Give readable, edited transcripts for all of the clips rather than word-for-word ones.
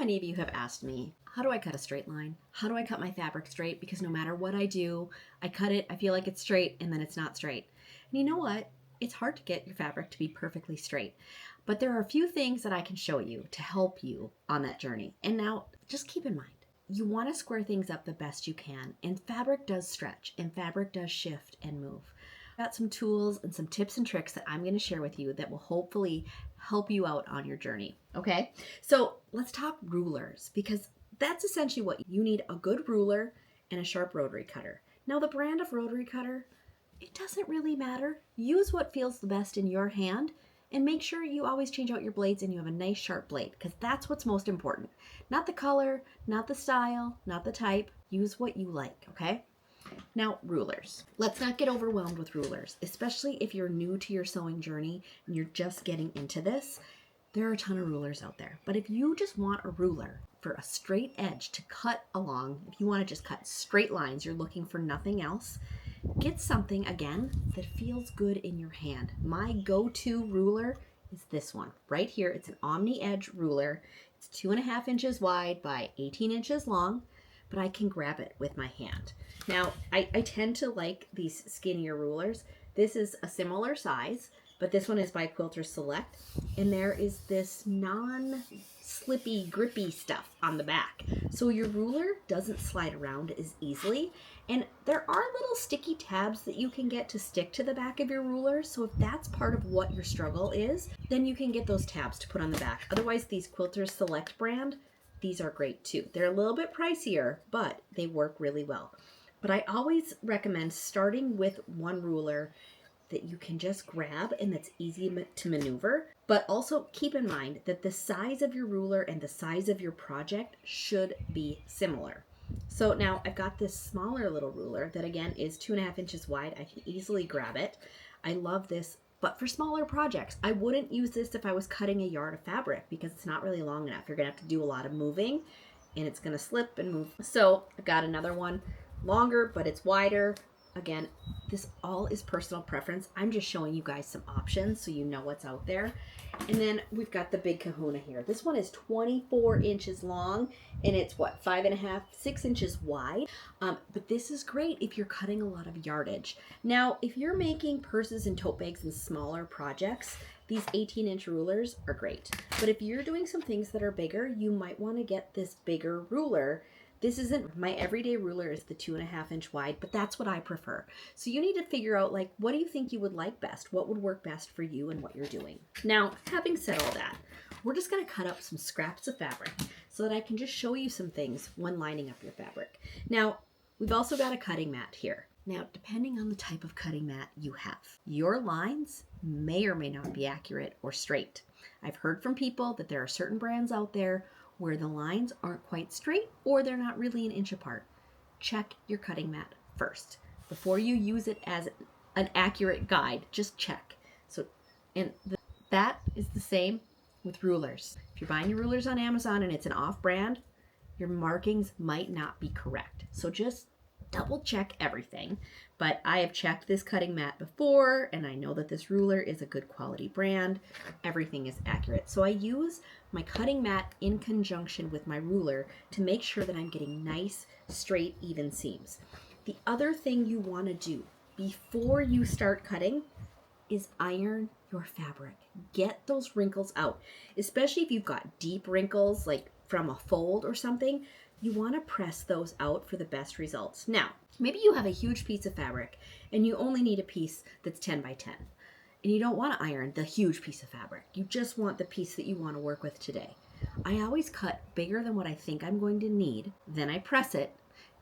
many of you have asked me, how do I cut a straight line? How do I cut my fabric straight? Because no matter what I do, I cut it, I feel like it's straight, and then it's not straight. And you know what? It's hard to get your fabric to be perfectly straight. But there are a few things that I can show you to help you on that journey. And now, just keep in mind, you want to square things up the best you can. And fabric does stretch, and fabric does shift and move. I've got some tools and some tips and tricks that I'm going to share with you that will hopefully help you out on your journey. Okay, so let's talk rulers, because that's essentially what you need: a good ruler and a sharp rotary cutter. Now, the brand of rotary cutter, it doesn't really matter. Use what feels the best in your hand, and make sure you always change out your blades and you have a nice sharp blade, because that's what's most important. Not the color, not the style, not the type. Use what you like, okay? Now, rulers. Let's not get overwhelmed with rulers, especially if you're new to your sewing journey and you're just getting into this. There are a ton of rulers out there. But if you just want a ruler for a straight edge to cut along, if you want to just cut straight lines, you're looking for nothing else, get something, again, that feels good in your hand. My go-to ruler is this one right here. It's an Omni Edge ruler. It's 2.5 inches wide by 18 inches long, but I can grab it with my hand. Now, I tend to like these skinnier rulers. This is a similar size, but this one is by Quilters Select, and there is this non-slippy, grippy stuff on the back. So your ruler doesn't slide around as easily, and there are little sticky tabs that you can get to stick to the back of your ruler. So if that's part of what your struggle is, then you can get those tabs to put on the back. Otherwise, these Quilters Select brand, these are great too. They're a little bit pricier, but they work really well. But I always recommend starting with one ruler that you can just grab and that's easy to maneuver. But also keep in mind that the size of your ruler and the size of your project should be similar. So now I've got this smaller little ruler that, again, is 2.5 inches wide. I can easily grab it. I love this, but for smaller projects, I wouldn't use this if I was cutting a yard of fabric, because it's not really long enough. You're gonna have to do a lot of moving and it's gonna slip and move. So I've got another one, longer, but it's wider. Again, this all is personal preference. I'm just showing you guys some options so you know what's out there. And then we've got the big kahuna here. This one is 24 inches long, and it's what, 5.5, 6 inches wide. But this is great if you're cutting a lot of yardage. Now, if you're making purses and tote bags and smaller projects, these 18-inch rulers are great. But if you're doing some things that are bigger, you might want to get this bigger ruler. This isn't my everyday ruler, is the 2.5 inch wide, but that's what I prefer. So you need to figure out, like, what do you think you would like best? What would work best for you and what you're doing? Now, having said all that, we're just gonna cut up some scraps of fabric so that I can just show you some things when lining up your fabric. Now, we've also got a cutting mat here. Now, depending on the type of cutting mat you have, your lines may or may not be accurate or straight. I've heard from people that there are certain brands out there where the lines aren't quite straight or they're not really an inch apart. Check your cutting mat first. Before you use it as an accurate guide, just check. So, that is the same with rulers. If you're buying your rulers on Amazon and it's an off-brand, your markings might not be correct. So just double check everything. But I have checked this cutting mat before, and I know that this ruler is a good quality brand. Everything is accurate. So I use my cutting mat in conjunction with my ruler to make sure that I'm getting nice, straight, even seams. The other thing you want to do before you start cutting is iron your fabric. Get those wrinkles out, especially if you've got deep wrinkles, like from a fold or something. You want to press those out for the best results. Now, maybe you have a huge piece of fabric and you only need a piece that's 10 by 10. And you don't want to iron the huge piece of fabric. You just want the piece that you want to work with today. I always cut bigger than what I think I'm going to need, then I press it,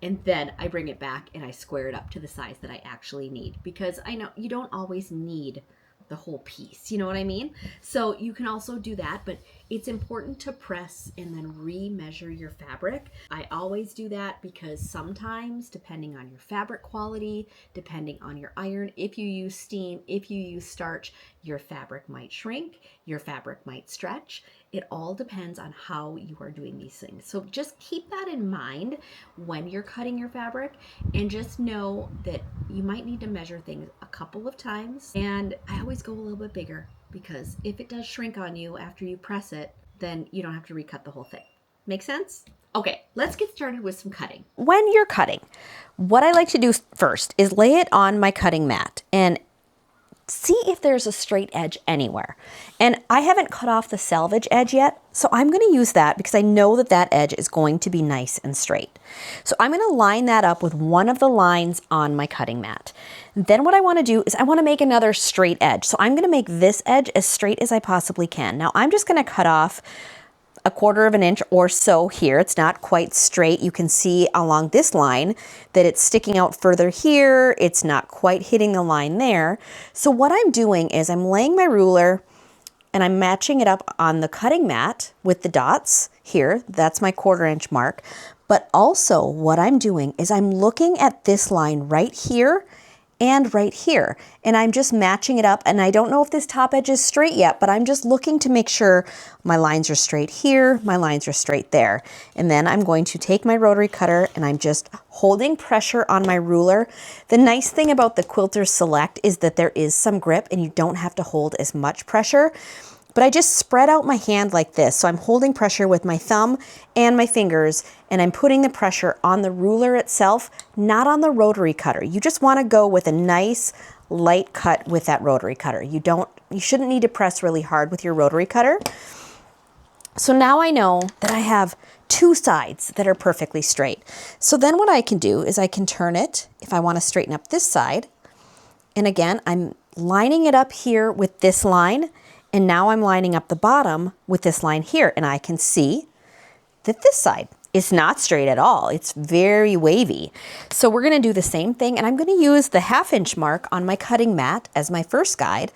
and then I bring it back and I square it up to the size that I actually need. Because I know you don't always need the whole piece, you know what I mean? So you can also do that, but it's important to press and then re-measure your fabric. I always do that because sometimes, depending on your fabric quality, depending on your iron, if you use steam, if you use starch, your fabric might shrink, your fabric might stretch. It all depends on how you are doing these things. So just keep that in mind when you're cutting your fabric, and just know that you might need to measure things a couple of times. And I always go a little bit bigger, because if it does shrink on you after you press it, then you don't have to recut the whole thing. Make sense? Okay, let's get started with some cutting. When you're cutting, what I like to do first is lay it on my cutting mat and see if there's a straight edge anywhere. And I haven't cut off the selvage edge yet, so I'm going to use that because I know that that edge is going to be nice and straight. So I'm going to line that up with one of the lines on my cutting mat. Then what I want to do is I want to make another straight edge. So I'm going to make this edge as straight as I possibly can. Now I'm just going to cut off 1/4 of an inch or so here. It's not quite straight. You can see along this line that it's sticking out further here. It's not quite hitting the line there. So what I'm doing is I'm laying my ruler and I'm matching it up on the cutting mat with the dots here. That's my 1/4 inch mark. But also what I'm doing is I'm looking at this line right here and right here. And I'm just matching it up. And I don't know if this top edge is straight yet, but I'm just looking to make sure my lines are straight here, my lines are straight there. And then I'm going to take my rotary cutter and I'm just holding pressure on my ruler. The nice thing about the Quilters Select is that there is some grip and you don't have to hold as much pressure. But I just spread out my hand like this. So I'm holding pressure with my thumb and my fingers, and I'm putting the pressure on the ruler itself, not on the rotary cutter. You just want to go with a nice light cut with that rotary cutter. You shouldn't need to press really hard with your rotary cutter. So now I know that I have 2 sides that are perfectly straight. So then what I can do is I can turn it if I want to straighten up this side. And again, I'm lining it up here with this line. And now I'm lining up the bottom with this line here, and I can see that this side is not straight at all. It's very wavy. So we're gonna do the same thing, and I'm gonna use the 1/2 inch mark on my cutting mat as my first guide,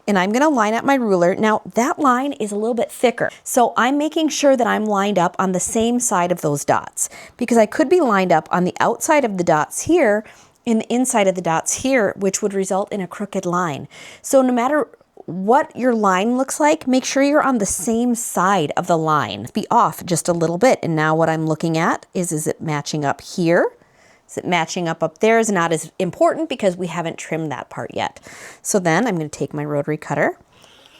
and I'm gonna line up my ruler. Now that line is a little bit thicker, so I'm making sure that I'm lined up on the same side of those dots, because I could be lined up on the outside of the dots here and the inside of the dots here, which would result in a crooked line. So no matter what your line looks like, make sure you're on the same side of the line. Be off just a little bit. And now what I'm looking at is it matching up here? Is it matching up there? Is not as important because we haven't trimmed that part yet. So then I'm going to take my rotary cutter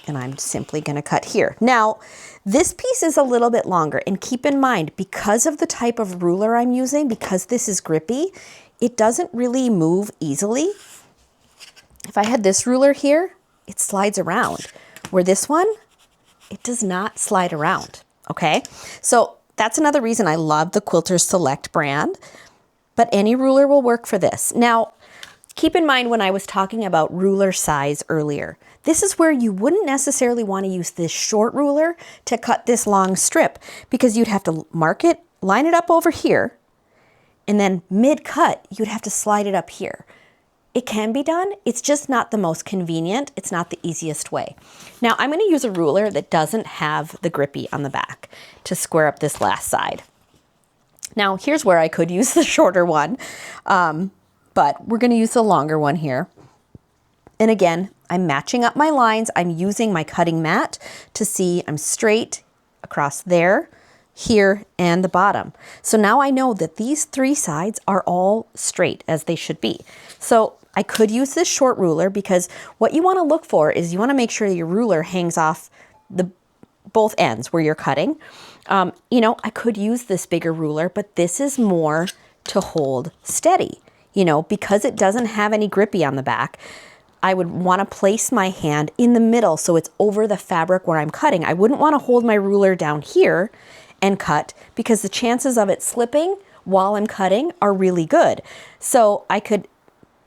and I'm simply going to cut here. Now, this piece is a little bit longer, and keep in mind, because of the type of ruler I'm using, because this is grippy, it doesn't really move easily. If I had this ruler here, it slides around, where this one, it does not slide around, okay? So that's another reason I love the Quilters Select brand, but any ruler will work for this. Now, keep in mind when I was talking about ruler size earlier, this is where you wouldn't necessarily want to use this short ruler to cut this long strip, because you'd have to mark it, line it up over here, and then mid-cut, you'd have to slide it up here. It can be done, it's just not the most convenient, it's not the easiest way. Now I'm going to use a ruler that doesn't have the grippy on the back to square up this last side. Now here's where I could use the shorter one, but we're going to use the longer one here. And again, I'm matching up my lines, I'm using my cutting mat to see I'm straight across there, here, and the bottom. So now I know that these 3 sides are all straight as they should be. So I could use this short ruler, because what you want to look for is you want to make sure your ruler hangs off both ends where you're cutting. You know, I could use this bigger ruler, but this is more to hold steady. You know, because it doesn't have any grippy on the back, I would want to place my hand in the middle so it's over the fabric where I'm cutting. I wouldn't want to hold my ruler down here and cut, because the chances of it slipping while I'm cutting are really good. So I could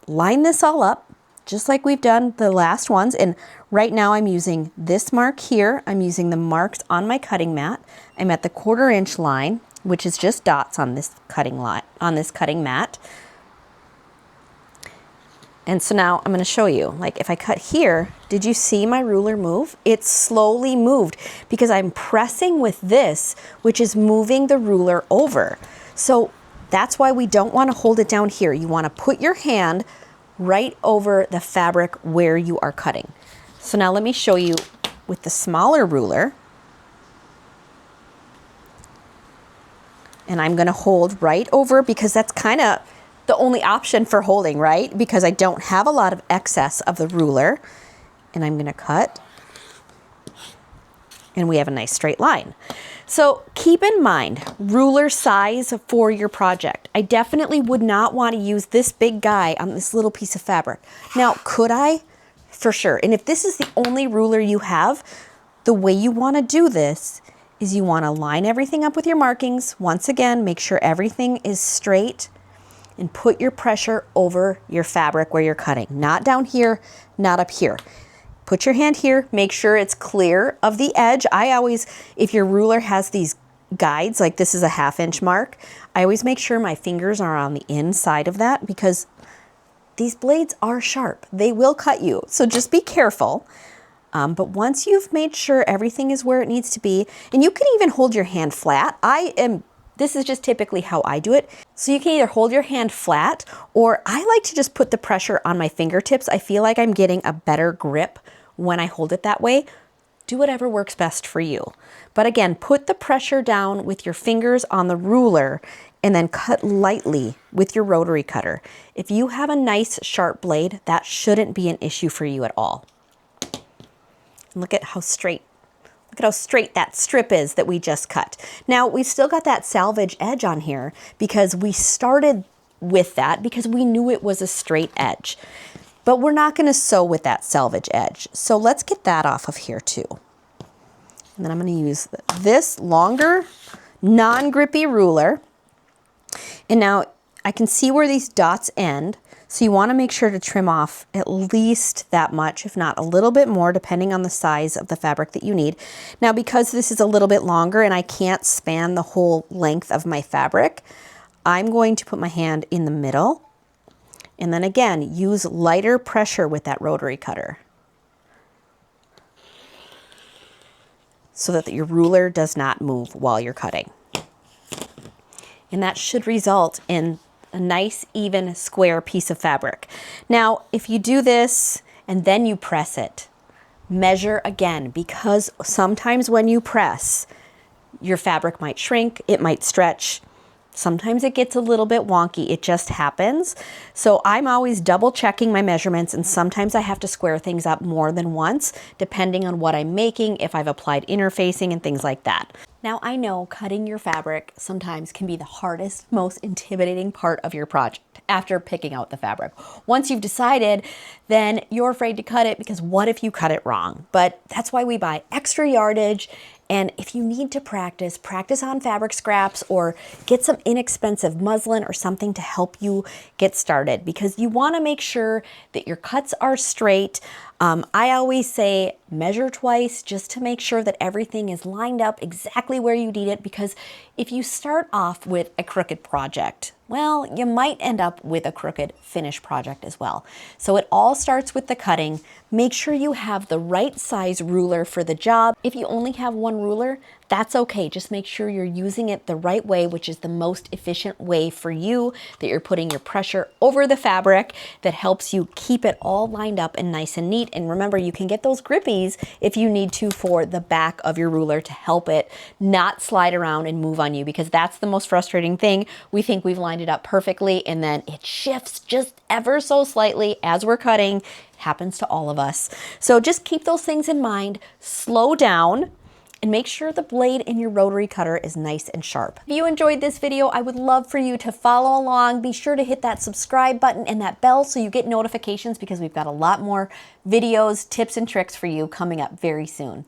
line this all up just like we've done the last ones. And right now I'm using this mark here. I'm using the marks on my cutting mat. I'm at the 1/4 inch line, which is just dots on this cutting mat. And so now I'm going to show you, like if I cut here, did you see my ruler move? It slowly moved because I'm pressing with this, which is moving the ruler over. So that's why we don't want to hold it down here. You want to put your hand right over the fabric where you are cutting. So now let me show you with the smaller ruler. And I'm going to hold right over, because that's kind of the only option for holding, right? Because I don't have a lot of excess of the ruler. And I'm going to cut. and we have a nice straight line. So keep in mind ruler size for your project. I definitely would not want to use this big guy on this little piece of fabric. Now, could I? For sure. And if this is the only ruler you have, the way you want to do this is you want to line everything up with your markings. Once again, make sure everything is straight and put your pressure over your fabric where you're cutting. Not down here, not up here. Put your hand here, make sure it's clear of the edge. I always, if your ruler has these guides, like this is a 1/2 inch mark, I always make sure my fingers are on the inside of that because these blades are sharp. They will cut you, so just be careful. But once you've made sure everything is where it needs to be, and you can even hold your hand flat. This is just typically how I do it. So you can either hold your hand flat, or I like to just put the pressure on my fingertips. I feel like I'm getting a better grip when I hold it that way. Do whatever works best for you. But again, put the pressure down with your fingers on the ruler and then cut lightly with your rotary cutter. If you have a nice sharp blade, that shouldn't be an issue for you at all. And look at how straight that strip is that we just cut. Now, we've still got that salvage edge on here because we started with that because we knew it was a straight edge. But we're not going to sew with that salvage edge. So let's get that off of here too. And then I'm going to use this longer, non-grippy ruler. And now I can see where these dots end. So you want to make sure to trim off at least that much, if not a little bit more, depending on the size of the fabric that you need. Now, because this is a little bit longer and I can't span the whole length of my fabric, I'm going to put my hand in the middle. And then again, use lighter pressure with that rotary cutter so that your ruler does not move while you're cutting. And that should result in a nice, even, square piece of fabric. Now, if you do this and then you press it, measure again, because sometimes when you press, your fabric might shrink, it might stretch. Sometimes it gets a little bit wonky. It just happens. So I'm always double checking my measurements, and sometimes I have to square things up more than once, depending on what I'm making, if I've applied interfacing and things like that. Now, I know cutting your fabric sometimes can be the hardest, most intimidating part of your project after picking out the fabric. Once you've decided, then you're afraid to cut it because what if you cut it wrong? But that's why we buy extra yardage. And if you need to practice on fabric scraps or get some inexpensive muslin or something to help you get started, because you want to make sure that your cuts are straight. I always say measure twice just to make sure that everything is lined up exactly where you need it, because if you start off with a crooked project, well, you might end up with a crooked finished project as well. So it all starts with the cutting. Make sure you have the right size ruler for the job. If you only have one ruler, that's okay. Just make sure you're using it the right way, which is the most efficient way for you, that you're putting your pressure over the fabric that helps you keep it all lined up and nice and neat. And remember, you can get those grippies if you need to for the back of your ruler to help it not slide around and move on you, because that's the most frustrating thing. We think we've lined it up perfectly and then it shifts just ever so slightly as we're cutting. Happens to all of us. So just keep those things in mind, slow down, and make sure the blade in your rotary cutter is nice and sharp. If you enjoyed this video, I would love for you to follow along. Be sure to hit that subscribe button and that bell so you get notifications, because we've got a lot more videos, tips, and tricks for you coming up very soon.